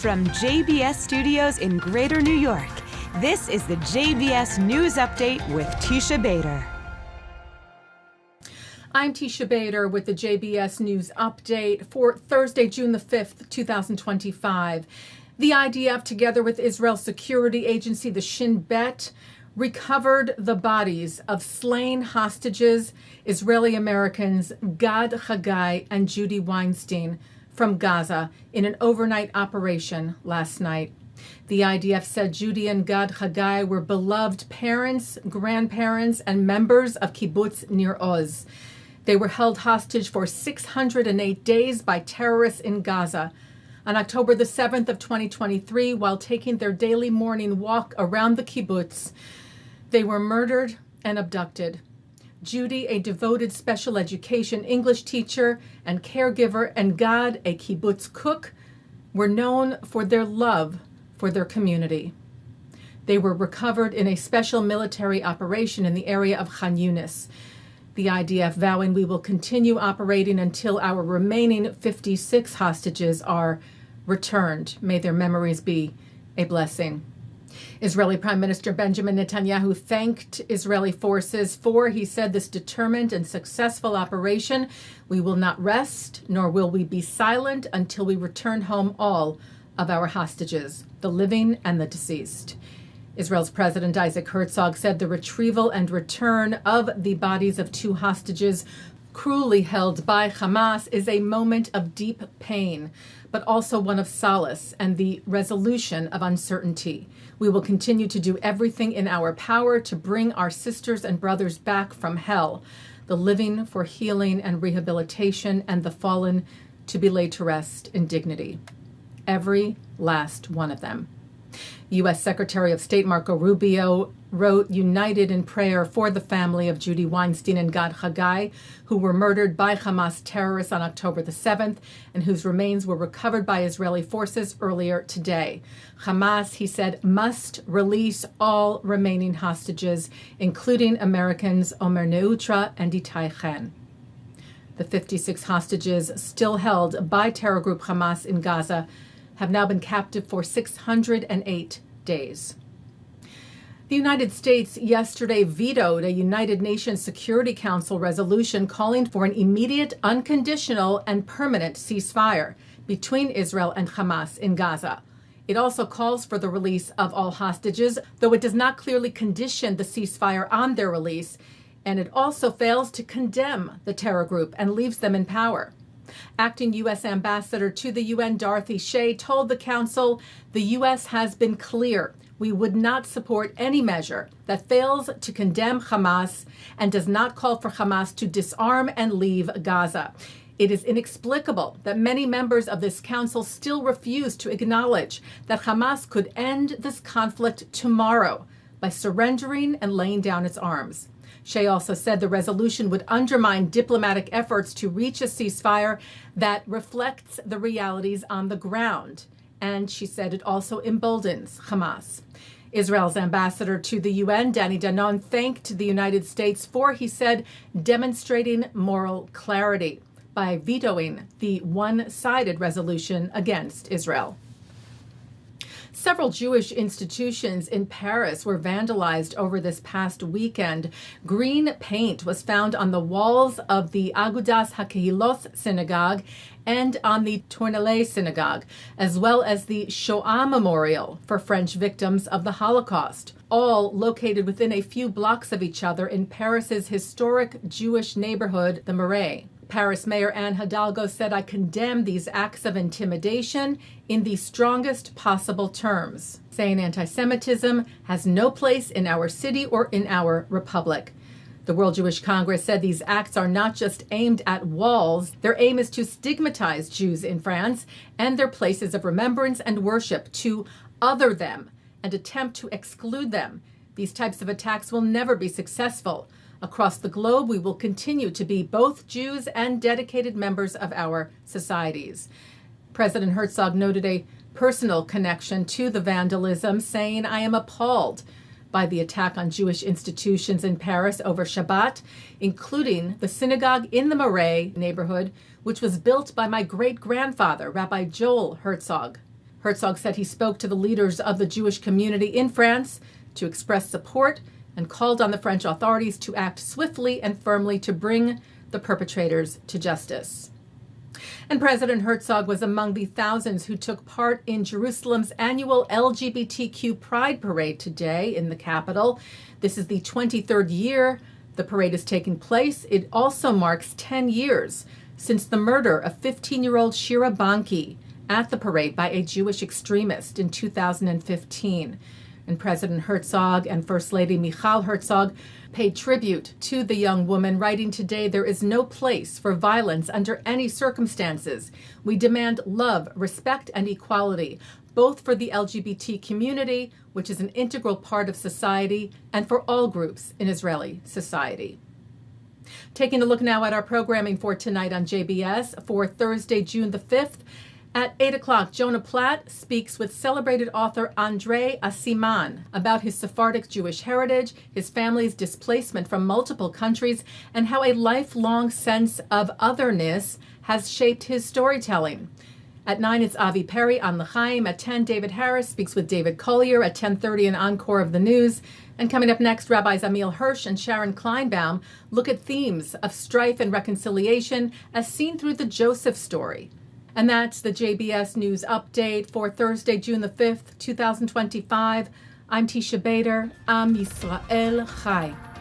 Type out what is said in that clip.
From JBS Studios in Greater New York, this is the JBS News Update with Teisha Bader. I'm Teisha Bader with the JBS News Update for Thursday, June the 5th, 2025. The IDF, together with Israel's security agency, the Shin Bet, recovered the bodies of slain hostages, Israeli Americans Gad Chagai and Judy Weinstein, from Gaza in an overnight operation last night. The IDF said Judy and Gad Chagai were beloved parents, grandparents, and members of Kibbutz Nir Oz. They were held hostage for 608 days by terrorists in Gaza. On October the 7th of 2023, while taking their daily morning walk around the kibbutz, they were murdered and abducted. Judy, a devoted special education English teacher and caregiver, and Gad, a kibbutz cook, were known for their love for their community. They were recovered in a special military operation in the area of Khan Yunis. The IDF vowing we will continue operating until our remaining 56 hostages are returned. May their memories be a blessing. Israeli Prime Minister Benjamin Netanyahu thanked Israeli forces for, he said, this determined and successful operation. We will not rest, nor will we be silent until we return home all of our hostages, the living and the deceased. Israel's President Isaac Herzog said the retrieval and return of the bodies of two hostages cruelly held by Hamas is a moment of deep pain, but also one of solace and the resolution of uncertainty. We will continue to do everything in our power to bring our sisters and brothers back from hell, the living for healing and rehabilitation, and the fallen to be laid to rest in dignity. Every last one of them. U.S. Secretary of State Marco Rubio wrote, united in prayer for the family of Judy Weinstein and Gad Chagai, who were murdered by Hamas terrorists on October the 7th and whose remains were recovered by Israeli forces earlier today. Hamas, he said, must release all remaining hostages, including Americans Omer Neutra and Itai Chen. The 56 hostages still held by terror group Hamas in Gaza have now been captive for 608 days. The United States yesterday vetoed a United Nations Security Council resolution calling for an immediate, unconditional, and permanent ceasefire between Israel and Hamas in Gaza. It also calls for the release of all hostages, though it does not clearly condition the ceasefire on their release, and it also fails to condemn the terror group and leaves them in power. Acting U.S. Ambassador to the UN, Dorothy Shea, told the Council the U.S. has been clear. We would not support any measure that fails to condemn Hamas and does not call for Hamas to disarm and leave Gaza. It is inexplicable that many members of this council still refuse to acknowledge that Hamas could end this conflict tomorrow by surrendering and laying down its arms. Shea also said the resolution would undermine diplomatic efforts to reach a ceasefire that reflects the realities on the ground. And she said it also emboldens Hamas. Israel's ambassador to the UN, Danny Danon, thanked the United States for, he said, demonstrating moral clarity by vetoing the one-sided resolution against Israel. Several Jewish institutions in Paris were vandalized over this past weekend. Green paint was found on the walls of the Agudas HaKehilot synagogue and on the Tournai synagogue, as well as the Shoah Memorial for French victims of the Holocaust, all located within a few blocks of each other in Paris's historic Jewish neighborhood, the Marais. Paris Mayor Anne Hidalgo said, I condemn these acts of intimidation in the strongest possible terms, saying anti-Semitism has no place in our city or in our republic. The World Jewish Congress said these acts are not just aimed at walls. Their aim is to stigmatize Jews in France and their places of remembrance and worship, to other them and attempt to exclude them. These types of attacks will never be successful. Across the globe, we will continue to be both Jews and dedicated members of our societies. President Herzog noted a personal connection to the vandalism, saying, I am appalled by the attack on Jewish institutions in Paris over Shabbat, including the synagogue in the Marais neighborhood, which was built by my great-grandfather, Rabbi Joel Herzog. Herzog said he spoke to the leaders of the Jewish community in France to express support and called on the French authorities to act swiftly and firmly to bring the perpetrators to justice. And President Herzog was among the thousands who took part in Jerusalem's annual LGBTQ Pride Parade today in the capital. This is the 23rd year the parade is taking place. It also marks 10 years since the murder of 15-year-old Shira Banki at the parade by a Jewish extremist in 2015. And President Herzog and First Lady Michal Herzog paid tribute to the young woman, writing today, "There is no place for violence under any circumstances. We demand love, respect, and equality, both for the LGBT community, which is an integral part of society, and for all groups in Israeli society." Taking a look now at our programming for tonight on JBS for Thursday, June the 5th. At 8 o'clock, Jonah Platt speaks with celebrated author André Aciman about his Sephardic Jewish heritage, his family's displacement from multiple countries, and how a lifelong sense of otherness has shaped his storytelling. At 9, it's Avi Perry on L'chaim. At 10, David Harris speaks with David Collier. At 10:30, an encore of the news. And coming up next, Rabbis Ammiel Hirsch and Sharon Kleinbaum look at themes of strife and reconciliation as seen through the Joseph story. And that's the JBS News Update for Thursday, June the 5th, 2025. I'm Teisha Bader. Am Yisrael Chai.